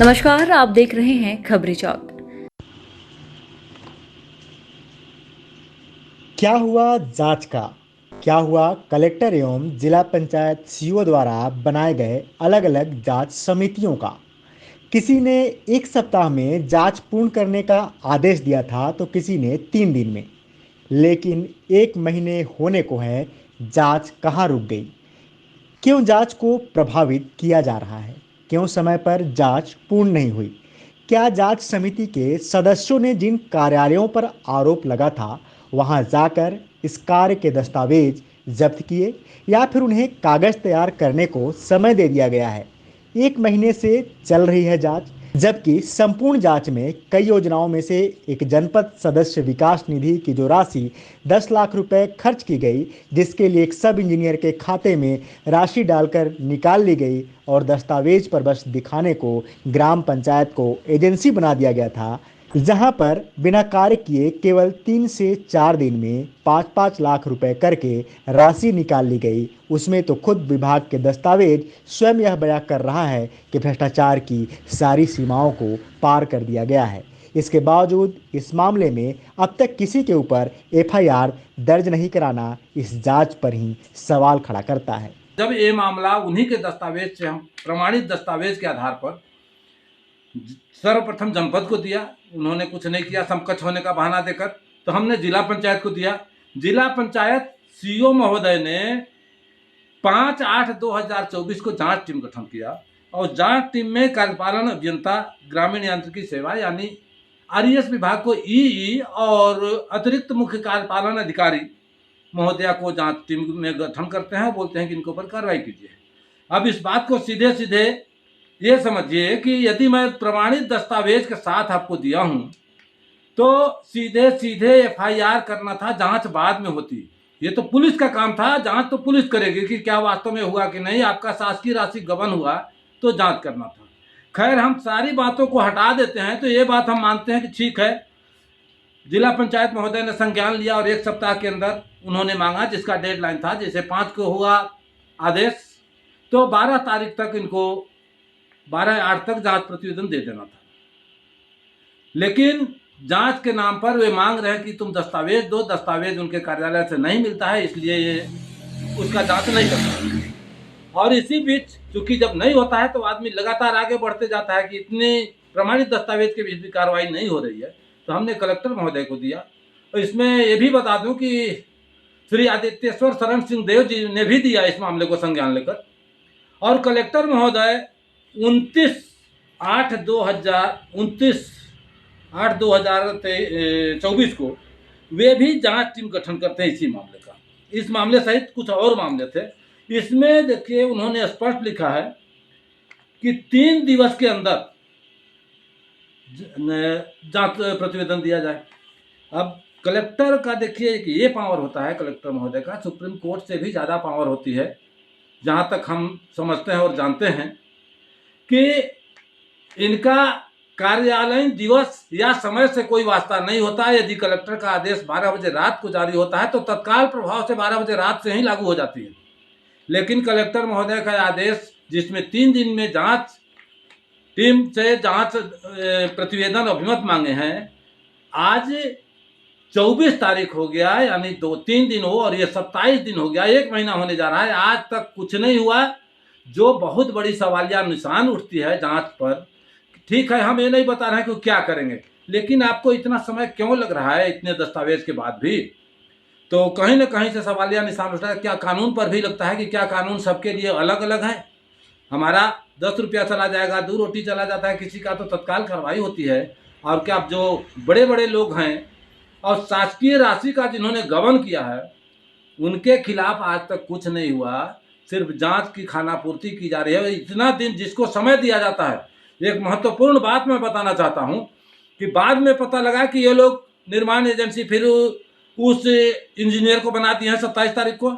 नमस्कार, आप देख रहे हैं खबरी चौक। क्या हुआ जांच का? क्या हुआ कलेक्टर एवं जिला पंचायत सीईओ द्वारा बनाए गए अलग अलग जांच समितियों का? किसी ने 1 सप्ताह में जांच पूर्ण करने का आदेश दिया था तो किसी ने 3 दिन में। लेकिन 1 महीने होने को है, जांच कहाँ रुक गई? क्यों जांच को प्रभावित किया जा रहा है? क्यों समय पर जांच पूर्ण नहीं हुई? क्या जांच समिति के सदस्यों ने जिन कार्यालयों पर आरोप लगा था वहां जाकर इस कार्य के दस्तावेज जब्त किए, या फिर उन्हें कागज तैयार करने को समय दे दिया गया है? 1 महीने से चल रही है जांच, जबकि संपूर्ण जांच में कई योजनाओं में से एक जनपद सदस्य विकास निधि की जो राशि 10 लाख रुपए खर्च की गई, जिसके लिए एक सब इंजीनियर के खाते में राशि डालकर निकाल ली गई और दस्तावेज पर बस दिखाने को ग्राम पंचायत को एजेंसी बना दिया गया था, जहां पर बिना कार्य किए केवल 3 से 4 दिन में 5-5 लाख रुपए करके राशि निकाल ली गई। उसमें तो खुद विभाग के दस्तावेज स्वयं यह बयां कर रहा है कि भ्रष्टाचार की सारी सीमाओं को पार कर दिया गया है। इसके बावजूद इस मामले में अब तक किसी के ऊपर एफआईआर दर्ज नहीं कराना इस जांच पर ही सवाल खड़ा करता है। जब ये मामला उन्हीं के दस्तावेज से, हम प्रमाणित दस्तावेज के आधार पर सर्वप्रथम जनपद को दिया, उन्होंने कुछ नहीं किया समकक्ष होने का बहाना देकर, तो हमने जिला पंचायत को दिया। जिला पंचायत सीईओ महोदय ने 5/8/2024 को जांच टीम गठन किया और जांच टीम में कार्यपालन अभियंता ग्रामीण यांत्रिकी सेवा यानी आरईएस विभाग को ईई और अतिरिक्त मुख्य कार्यपालन अधिकारी महोदया को जांच टीम में गठन करते हैं, बोलते हैं कि इनके ऊपर कार्रवाई कीजिए। अब इस बात को सीधे सीधे ये समझिए कि यदि मैं प्रमाणित दस्तावेज के साथ आपको दिया हूं तो सीधे सीधे एफआईआर करना था, जांच बाद में होती। ये तो पुलिस का काम था, जांच तो पुलिस करेगी कि क्या वास्तव में हुआ कि नहीं, आपका शासकीय राशि गबन हुआ तो जांच करना था। खैर, हम सारी बातों को हटा देते हैं तो ये बात हम मानते हैं कि ठीक है, जिला पंचायत महोदय ने संज्ञान लिया और 1 सप्ताह के अंदर उन्होंने मांगा, जिसका डेडलाइन था, जैसे 5 को हुआ आदेश तो 12 तारीख तक इनको 12/8 तक जांच प्रतिवेदन दे देना था। लेकिन जांच के नाम पर वे मांग रहे हैं कि तुम दस्तावेज दो, दस्तावेज उनके कार्यालय से नहीं मिलता है, इसलिए ये उसका जांच नहीं करता। और इसी बीच चूंकि जब नहीं होता है तो आदमी लगातार आगे बढ़ते जाता है कि इतने प्रमाणित दस्तावेज के बीच भी कार्रवाई नहीं हो रही है, तो हमने कलेक्टर महोदय को दिया। और इसमें ये भी बता दूं कि श्री आदित्येश्वर शरण सिंह देव जी ने भी दिया इस मामले को संज्ञान लेकर, और कलेक्टर महोदय 29/8/2024 को वे भी जांच टीम गठन करते हैं इसी मामले का। इस मामले सहित कुछ और मामले थे। इसमें देखिए उन्होंने स्पष्ट लिखा है कि 3 दिवस के अंदर जांच प्रतिवेदन दिया जाए। अब कलेक्टर का देखिए कि ये पावर होता है कलेक्टर महोदय का, सुप्रीम कोर्ट से भी ज़्यादा पावर होती है, जहां तक हम समझते हैं और जानते हैं कि इनका कार्यालयीन दिवस या समय से कोई वास्ता नहीं होता है। यदि कलेक्टर का आदेश 12 बजे रात को जारी होता है तो तत्काल प्रभाव से 12 बजे रात से ही लागू हो जाती है। लेकिन कलेक्टर महोदय का आदेश, जिसमें 3 दिन में जांच टीम से जांच प्रतिवेदन अभिमत मांगे हैं, आज 24 तारीख हो गया, यानी 2-3 दिन हो और ये 27 दिन हो गया, 1 महीना होने जा रहा है, आज तक कुछ नहीं हुआ, जो बहुत बड़ी सवालिया निशान उठती है जांच पर। ठीक है, हम ये नहीं बता रहे हैं कि क्या करेंगे, लेकिन आपको इतना समय क्यों लग रहा है इतने दस्तावेज के बाद भी? तो कहीं ना कहीं से सवालिया निशान उठता है। क्या कानून पर भी लगता है कि क्या कानून सबके लिए अलग अलग है? हमारा 10 रुपया चला जाएगा, 2 रोटी चला जाता है किसी का, तो तत्काल कार्रवाई होती है। और क्या जो बड़े बड़े लोग हैं और शासकीय राशि का जिन्होंने गबन किया है, उनके खिलाफ आज तक कुछ नहीं हुआ, सिर्फ जांच की खानापूर्ति की जा रही है। इतना दिन जिसको समय दिया जाता है। एक महत्वपूर्ण बात मैं बताना चाहता हूं कि बाद में पता लगा कि ये लोग निर्माण एजेंसी फिर उस इंजीनियर को बना दिए हैं 27 तारीख को।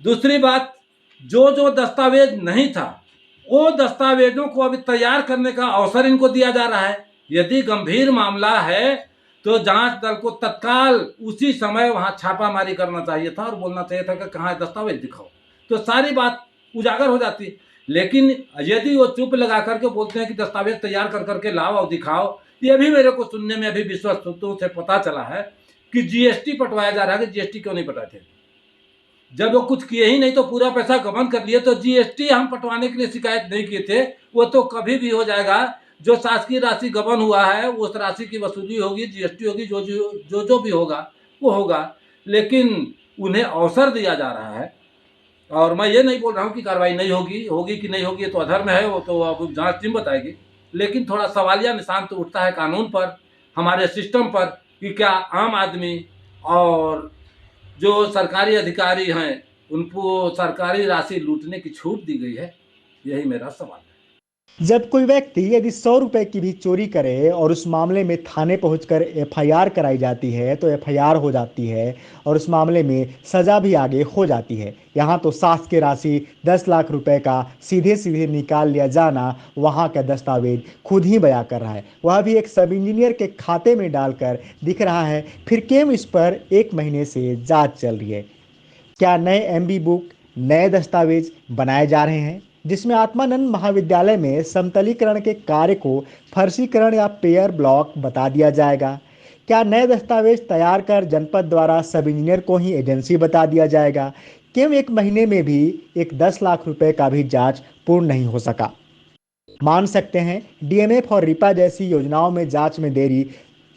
दूसरी बात, जो जो दस्तावेज नहीं था वो दस्तावेजों को अभी तैयार करने का अवसर इनको दिया जा रहा है। यदि गंभीर मामला है तो जांच दल को तत्काल उसी समय वहां छापामारी करना चाहिए था और बोलना चाहिए था कि कहाँ है दस्तावेज, दिखाओ, तो सारी बात उजागर हो जाती। लेकिन यदि वो चुप लगा करके बोलते हैं कि दस्तावेज तैयार कर करके लाओ और दिखाओ, ये भी मेरे को सुनने में अभी विश्वस्तों से पता चला है कि जीएसटी पटवाया जा रहा है। कि जीएसटी क्यों नहीं पटाए थे? जब वो कुछ किए ही नहीं तो पूरा पैसा गबन कर लिए, तो जीएसटी हम पटवाने के लिए शिकायत नहीं किए थे। वो तो कभी भी हो जाएगा। जो शासकीय राशि गबन हुआ है उस राशि की वसूली होगी, जीएसटी होगी, जो भी होगा वो होगा। लेकिन उन्हें अवसर दिया जा रहा है, और मैं ये नहीं बोल रहा हूँ कि कार्रवाई नहीं होगी, होगी कि नहीं होगी ये तो अधर्म है, वो तो अब जांच टीम बताएगी। लेकिन थोड़ा सवालिया निशान तो उठता है कानून पर, हमारे सिस्टम पर, कि क्या आम आदमी और जो सरकारी अधिकारी हैं उनको सरकारी राशि लूटने की छूट दी गई है? यही मेरा सवाल है। जब कोई व्यक्ति यदि 100 रुपए की भी चोरी करे और उस मामले में थाने पहुंचकर एफआईआर कराई जाती है तो एफआईआर हो जाती है और उस मामले में सजा भी आगे हो जाती है। यहाँ तो शासकीय राशि 10 लाख रुपए का सीधे सीधे निकाल लिया जाना वहाँ का दस्तावेज खुद ही बयां कर रहा है, वह भी एक सब इंजीनियर के खाते में डालकर दिख रहा है। फिर क्यों इस पर 1 महीने से जांच चल रही है? क्या नए एमबी बुक, नए दस्तावेज बनाए जा रहे हैं जिसमें आत्मानंद महाविद्यालय में समतलीकरण के कार्य को फर्शीकरण या पेयर ब्लॉक बता दिया जाएगा? क्या नए दस्तावेज तैयार कर जनपद द्वारा सब इंजीनियर को ही एजेंसी बता दिया जाएगा? क्यों 1 महीने में भी एक 10 लाख रुपए का भी जांच पूर्ण नहीं हो सका? मान सकते हैं डीएमएफ और रिपा जैसी योजनाओं में जांच में देरी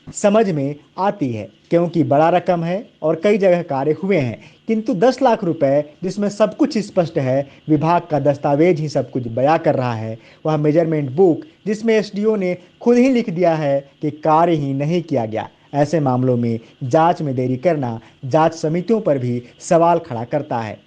समझ में आती है क्योंकि बड़ा रकम है और कई जगह कार्य हुए हैं, किंतु 10 लाख रुपए जिसमें सब कुछ स्पष्ट है, विभाग का दस्तावेज ही सब कुछ बयां कर रहा है, वह मेजरमेंट बुक जिसमें एसडीओ ने खुद ही लिख दिया है कि कार्य ही नहीं किया गया। ऐसे मामलों में जांच में देरी करना जांच समितियों पर भी सवाल खड़ा करता है।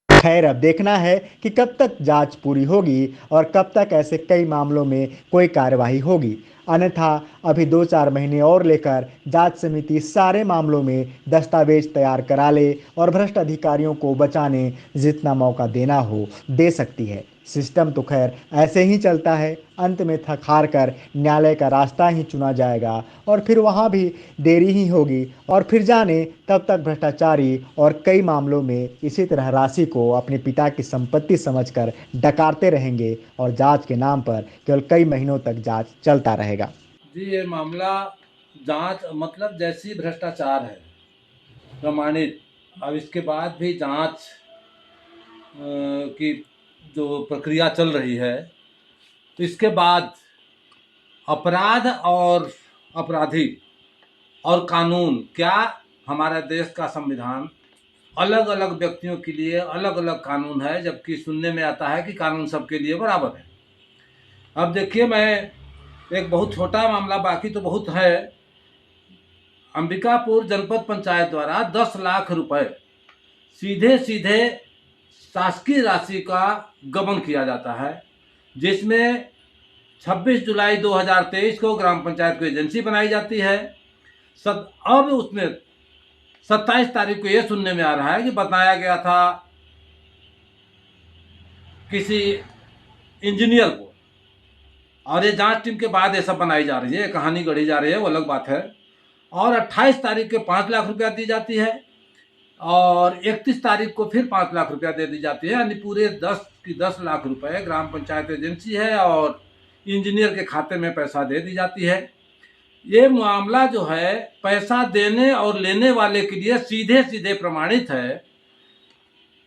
खैर, अब देखना है कि कब तक जांच पूरी होगी और कब तक ऐसे कई मामलों में कोई कार्यवाही होगी। अन्यथा अभी 2-4 महीने और लेकर जांच समिति सारे मामलों में दस्तावेज तैयार करा ले और भ्रष्ट अधिकारियों को बचाने जितना मौका देना हो दे सकती है। सिस्टम तो खैर ऐसे ही चलता है, अंत में थक हार कर न्यायालय का रास्ता ही चुना जाएगा और फिर वहाँ भी देरी ही होगी और फिर जाने तब तक भ्रष्टाचारी और कई मामलों में इसी तरह राशि को अपने पिता की संपत्ति समझकर डकारते रहेंगे और जांच के नाम पर केवल कई महीनों तक जांच चलता रहेगा। जी, ये मामला जांच मतलब जैसी भ्रष्टाचार है प्रमाणित, अब इसके बाद भी जांच की जो प्रक्रिया चल रही है, तो इसके बाद अपराध और अपराधी और कानून, क्या हमारे देश का संविधान अलग अलग व्यक्तियों के लिए अलग अलग कानून है, जबकि सुनने में आता है कि कानून सबके लिए बराबर है। अब देखिए, मैं एक बहुत छोटा मामला, बाकी तो बहुत है। अंबिकापुर जनपद पंचायत द्वारा 10 लाख रुपए सीधे सीधे शासकीय राशि का गबन किया जाता है, जिसमें 26 जुलाई 2023 को ग्राम पंचायत को एजेंसी बनाई जाती है। अब उसमें 27 तारीख को यह सुनने में आ रहा है कि बताया गया था किसी इंजीनियर को, और ये जांच टीम के बाद ये सब बनाई जा रही है, कहानी गढ़ी जा रही है, वो अलग बात है। और 28 तारीख को 5 लाख रुपया दी जाती है और 31 तारीख को फिर 5 लाख रुपया दे दी जाती है, यानी पूरे 10 लाख रुपए ग्राम पंचायत एजेंसी है और इंजीनियर के खाते में पैसा दे दी जाती है। ये मामला जो है पैसा देने और लेने वाले के लिए सीधे सीधे प्रमाणित है।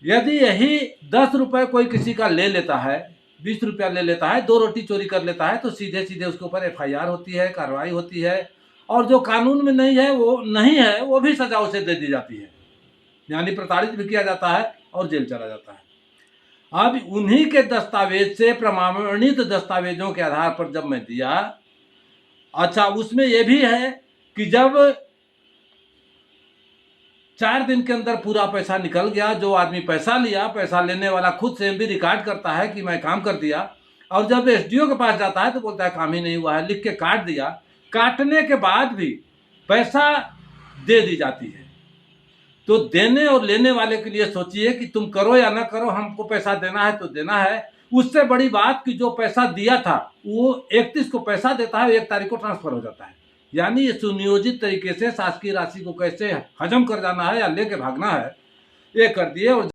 यदि यही 10 रुपये कोई किसी का ले लेता है, 20 रुपया ले लेता है, 2 रोटी चोरी कर लेता है, तो सीधे सीधे उसके ऊपर एफआईआर होती है, कार्रवाई होती है, और जो कानून में नहीं है वो भी सजा उसे दे दी जाती है, यानी प्रताड़ित भी किया जाता है और जेल चला जाता है। अब उन्हीं के दस्तावेज से, प्रमाणित दस्तावेजों के आधार पर जब मैं दिया, अच्छा उसमें यह भी है कि जब 4 दिन के अंदर पूरा पैसा निकल गया, जो आदमी पैसा लिया, पैसा लेने वाला खुद से भी रिकॉर्ड करता है कि मैं काम कर दिया, और जब एसडीओ के पास जाता है तो बोलता है काम ही नहीं हुआ है, लिख के काट दिया। काटने के बाद भी पैसा दे दी जाती है। तो देने और लेने वाले के लिए सोचिए कि तुम करो या ना करो, हमको पैसा देना है तो देना है। उससे बड़ी बात कि जो पैसा दिया था वो 31 को पैसा देता है, 1 तारीख को ट्रांसफर हो जाता है। यानी ये सुनियोजित तरीके से शासकीय राशि को कैसे हजम कर जाना है या लेके भागना है, ये कर दिए। और